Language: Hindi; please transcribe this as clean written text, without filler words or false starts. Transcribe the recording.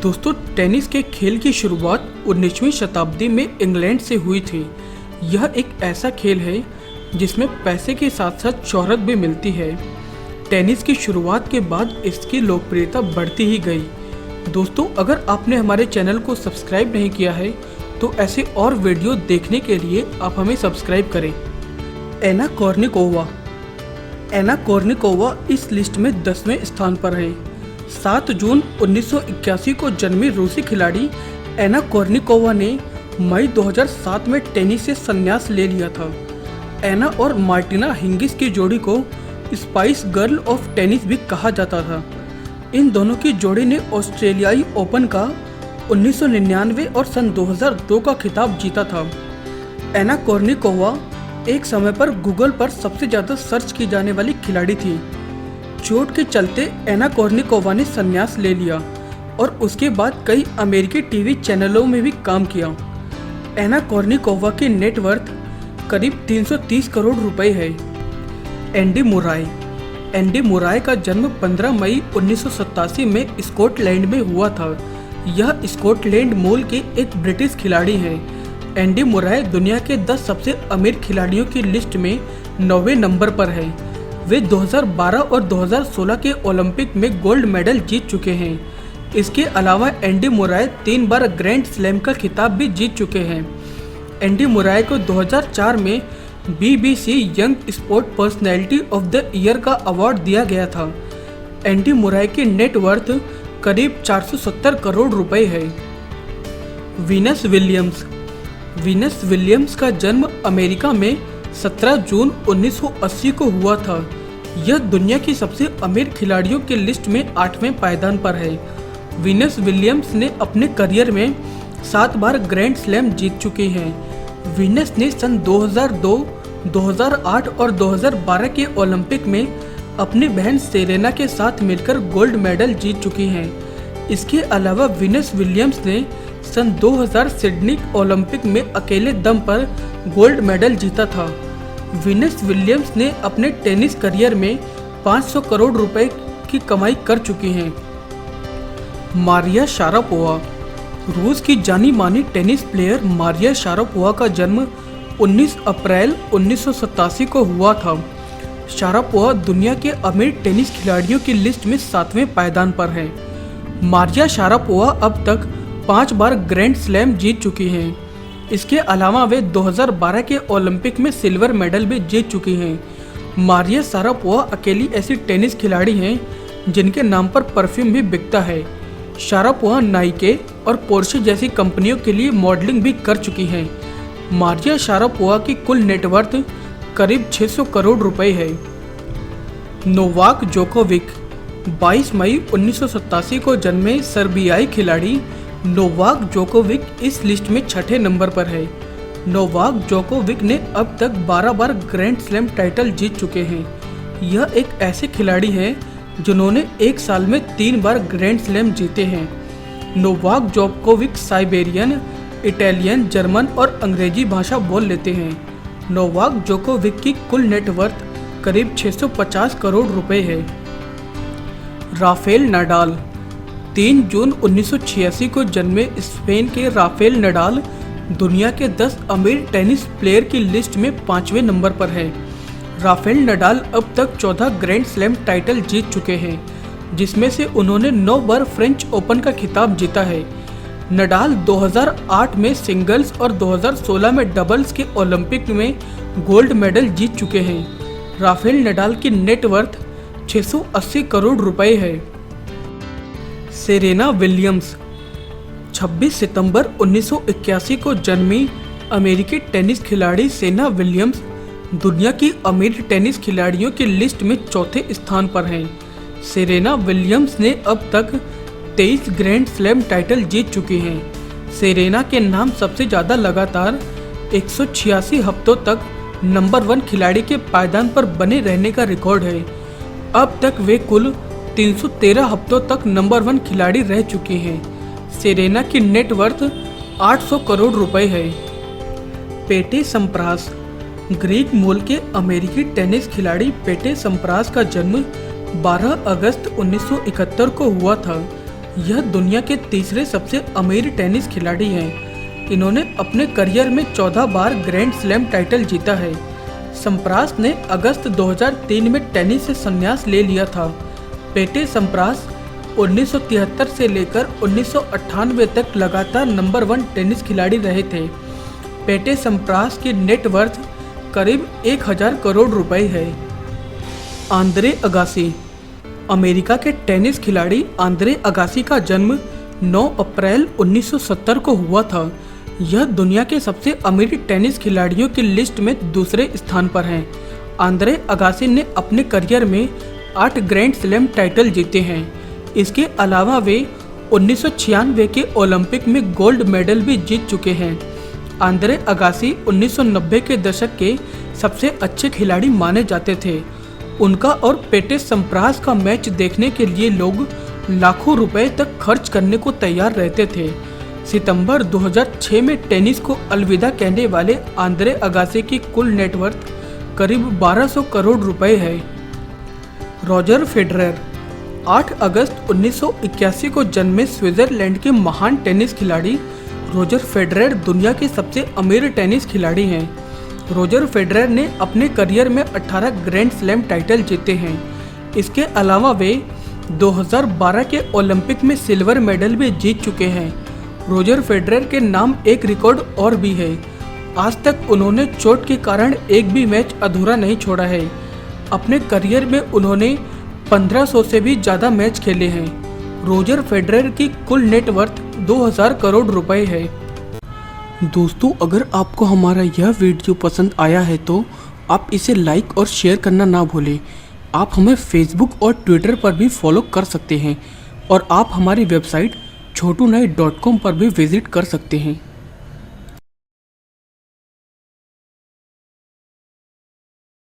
दोस्तों, टेनिस के खेल की शुरुआत 19वीं शताब्दी में इंग्लैंड से हुई थी। यह एक ऐसा खेल है जिसमें पैसे के साथ साथ शोहरत भी मिलती है। टेनिस की शुरुआत के बाद इसकी लोकप्रियता बढ़ती ही गई। दोस्तों, अगर आपने हमारे चैनल को सब्सक्राइब नहीं किया है तो ऐसे और वीडियो देखने के लिए आप हमें सब्सक्राइब करें। एना कोर्निकोवा इस लिस्ट में 10वें स्थान पर है। 7 जून 1981 को जन्मी रूसी खिलाड़ी एना कोर्निकोवा ने मई 2007 में टेनिस से संन्यास ले लिया था। एना और मार्टिना हिंगिस की जोड़ी को स्पाइस गर्ल ऑफ टेनिस भी कहा जाता था। इन दोनों की जोड़ी ने ऑस्ट्रेलियाई ओपन का 1999 और सन 2002 का खिताब जीता था। एना कोर्निकोवा एक समय पर गूगल पर सबसे ज़्यादा सर्च की जाने वाली खिलाड़ी थी। चोट के चलते एना कोर्निकोवा ने संन्यास ले लिया और उसके बाद कई अमेरिकी टीवी चैनलों में भी काम किया। एना कोर्निकोवा की नेटवर्थ करीब 330 करोड़ रुपए है। एंडी मुराय का जन्म 15 मई 1987 में स्कॉटलैंड में हुआ था। यह स्कॉटलैंड मूल के एक ब्रिटिश खिलाड़ी हैं। एंडी मुराय दुनिया के 10 सबसे अमीर खिलाड़ियों की लिस्ट में 9वें नंबर पर है। वे 2012 और 2016 के ओलंपिक में गोल्ड मेडल जीत चुके हैं। इसके अलावा एंडी मुराय 3 बार ग्रैंड स्लैम का खिताब भी जीत चुके हैं। एंडी मुराय को 2004 में BBC young sport personality of the year का अवार्ड दिया गया था। एंडी मुराय की नेटवर्थ करीब 470 करोड़ रुपए है। वीनस विलियम्स का जन्म अमेरिका में 17 जून 1980 को हुआ था। यह दुनिया की सबसे अमीर खिलाड़ियों की लिस्ट में 8वें पायदान पर है। वीनस विलियम्स ने अपने करियर में 7 बार ग्रैंड स्लैम जीत चुकी हैं। वीनस ने सन 2002, 2008 और 2012 के ओलंपिक में अपनी बहन सेरेना के साथ मिलकर गोल्ड मेडल जीत चुकी हैं। इसके अलावा वीनस विलियम्स ने सन 2000 सिडनी ओलंपिक में अकेले दम पर गोल्ड मेडल जीता था। वीनस विलियम्स ने अपने टेनिस करियर में 500 करोड़ रुपए की कमाई कर चुकी हैं। Maria Sharapova. रूस की जानी मानी टेनिस प्लेयर मारिया शारापोवा का जन्म 19 अप्रैल 1987 को हुआ था। शारापोवा दुनिया के अमीर टेनिस खिलाड़ियों की लिस्ट में 7वें पायदान पर है। मारिया शारापोवा अब तक 5 बार ग्रैंड स्लैम जीत चुकी हैं। इसके अलावा वे 2012 के ओलंपिक में सिल्वर मेडल भी जीत चुकी हैं। मारिया शारापोवा अकेली ऐसी टेनिस खिलाड़ी हैं जिनके नाम पर परफ्यूम भी बिकता है। शारापोवा नाइके और पोर्शे जैसी कंपनियों के लिए मॉडलिंग भी कर चुकी हैं। मारिया शारापोवा की कुल नेटवर्थ करीब 600 करोड़ रुपए है। Novak Djokovic. 22 मई 1987 को जन्मे सर्बियाई खिलाड़ी नोवाक जोकोविक इस लिस्ट में 6ठे नंबर पर है। नोवाक जोकोविक ने अब तक 12 बार ग्रैंड स्लैम टाइटल जीत चुके हैं। यह एक ऐसे खिलाड़ी हैं जिन्होंने एक साल में 3 बार ग्रैंड स्लैम जीते हैं। Novak Djokovic Siberian, Italian, German और अंग्रेजी भाषा बोल लेते हैं। नोवाक जोकोविक की कुल नेटवर्थ करीब 650 करोड़ रुपए है। Rafael Nadal. 3 जून 1986 को जन्मे स्पेन के राफेल नडाल दुनिया के 10 अमीर टेनिस प्लेयर की लिस्ट में 5वें नंबर पर है। राफेल नडाल अब तक 14 ग्रैंड स्लैम टाइटल जीत चुके हैं, जिसमें से उन्होंने 9 बार फ्रेंच ओपन का खिताब जीता है। नडाल 2008 में सिंगल्स और 2016 में डबल्स के ओलंपिक में गोल्ड मेडल जीत चुके हैं। राफेल नडाल की नेटवर्थ 680 करोड़ रुपए है। Serena Williams. 26 सितंबर 1981 को जन्मी अमेरिकी टेनिस खिलाड़ी सेरेना विलियम्स दुनिया की अमीर टेनिस खिलाड़ियों की लिस्ट में 4थे स्थान पर हैं। सेरेना विलियम्स ने अब तक 23 ग्रैंड स्लैम टाइटल जीत चुकी हैं। सेरेना के नाम सबसे ज़्यादा लगातार 186 हफ्तों तक नंबर 1 खिलाड़ी के पायदान पर बने रहने का रिकॉर्ड है। अब तक वे कुल 313 हफ्तों तक नंबर 1 खिलाड़ी रह चुकी हैं। सेरेना की नेटवर्थ 800 करोड़ रुपए है। पेटे सम्प्रास। ग्रीक मूल के अमेरिकी टेनिस खिलाड़ी पेटे सम्प्रास का जन्म 12 अगस्त 1971 को हुआ था। यह दुनिया के तीसरे सबसे अमीर टेनिस खिलाड़ी हैं। इन्होंने अपने करियर में 14 बार ग्रैंड स्लैम टाइटल जीता है। सम्प्रास ने अगस्त 2003 में टेनिस से संन्यास ले लिया था। पेटे सम्प्रास 1973 से लेकर 1998 तक लगातार नंबर 1 टेनिस खिलाड़ी रहे थे। पेटे सम्प्रास की नेट वर्थ करीब 1000 करोड़ रुपए है। Andre Agassi. अमेरिका के टेनिस खिलाड़ी आंद्रे अगासी का जन्म 9 अप्रैल 1970 को हुआ था। यह दुनिया के सबसे अमीर टेनिस खिलाड़ियों की लिस्ट में दूसरे स्थान पर हैं। आंद्रे अगासी ने अपने करियर में 8 ग्रैंड स्लैम टाइटल जीते हैं। इसके अलावा वे 1996 के ओलंपिक में गोल्ड मेडल भी जीत चुके हैं। आंद्रे अगासी 1990 के दशक के सबसे अच्छे खिलाड़ी माने जाते थे। उनका और पेटे सम्प्रास का मैच देखने के लिए लोग लाखों रुपए तक खर्च करने को तैयार रहते थे। सितंबर 2006 में टेनिस को अलविदा कहने वाले आंद्रे अगासी की कुल नेटवर्थ करीब 1200 करोड़ रुपए है। Roger Federer. 8 अगस्त 1981 को जन्मे स्विट्जरलैंड के महान टेनिस खिलाड़ी रोजर फेडरर दुनिया के सबसे अमीर टेनिस खिलाड़ी हैं। रोजर फेडरर ने अपने करियर में 18 ग्रैंड स्लैम टाइटल जीते हैं। इसके अलावा वे 2012 के ओलंपिक में सिल्वर मेडल भी जीत चुके हैं। रोजर फेडरर के नाम एक रिकॉर्ड और भी है। आज तक उन्होंने चोट के कारण एक भी मैच अधूरा नहीं छोड़ा है। अपने करियर में उन्होंने 1500 से भी ज़्यादा मैच खेले हैं। रोजर फेडरर की कुल नेटवर्थ 2000 करोड़ रुपए है। दोस्तों, अगर आपको हमारा यह वीडियो पसंद आया है तो आप इसे लाइक और शेयर करना ना भूलें। आप हमें फेसबुक और ट्विटर पर भी फॉलो कर सकते हैं और आप हमारी वेबसाइट chotunai.com पर भी विजिट कर सकते हैं।